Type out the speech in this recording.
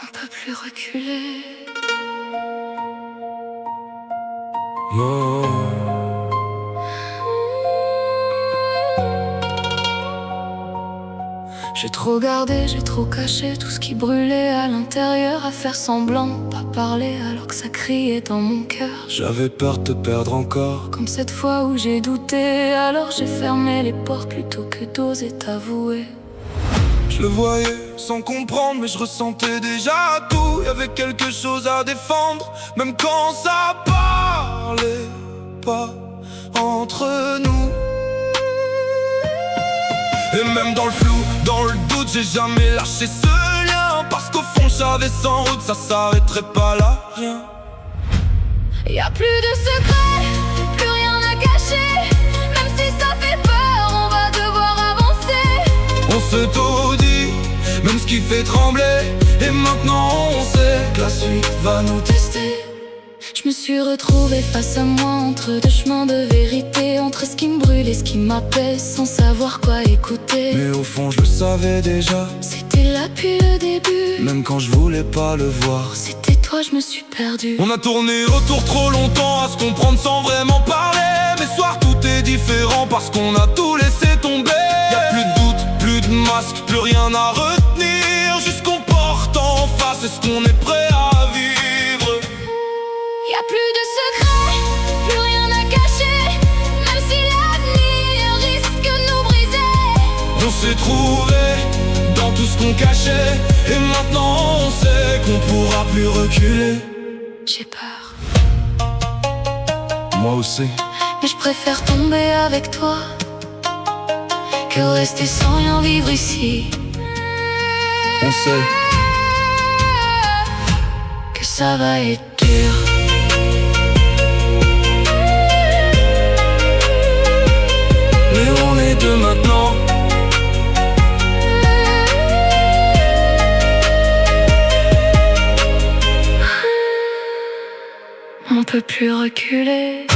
On peut plus reculer. Non. J'ai trop gardé, j'ai trop caché tout ce qui brûlait à l'intérieur, à faire semblant, pas parler alors que ça criait dans mon cœur. J'avais peur de te perdre encore. Comme cette fois où j'ai douté, alors j'ai fermé les portes plutôt que d'oser t'avouer. Je le voyais sans comprendre, mais je ressentais déjà tout. Y'avait quelque chose à défendre, même quand ça parlait pas entre nous. Et même dans le flou, dans le doute, j'ai jamais lâché ce lien. Parce qu'au fond, j'avais sans route, ça s'arrêterait pas là, rien. Y'a plus de secrets, plus rien à cacher. Même si ça fait peur, on va devoir avancer. On se tout dit, même ce qui fait trembler. Et maintenant on sait que la suite va nous tester. Je me suis retrouvée face à moi entre deux chemins de vérité, entre ce qui me brûle et ce qui m'apaise, sans savoir quoi écouter. Mais au fond je le savais déjà, c'était là depuis le début. même quand je voulais pas le voir. C'était toi, je me suis perdue. On a tourné autour trop longtemps à se comprendre sans vraiment parler. Mais ce soir tout est différent parce qu'on a tout laissé tomber. Y'a plus de doute, plus de masque, plus rien à retenir. Juste qu'on porte en face, est-ce qu'on est prêt à vivre? Y'a plus de secrets, plus rien à cacher. Même si l'avenir risque de nous briser. On s'est trouvé dans tout ce qu'on cachait. Et maintenant on sait qu'on pourra plus reculer. J'ai peur, Moi aussi. mais je préfère tomber avec toi que rester sans rien vivre ici. On sait Que ça va être dur. mais on est deux maintenant. On peut plus reculer.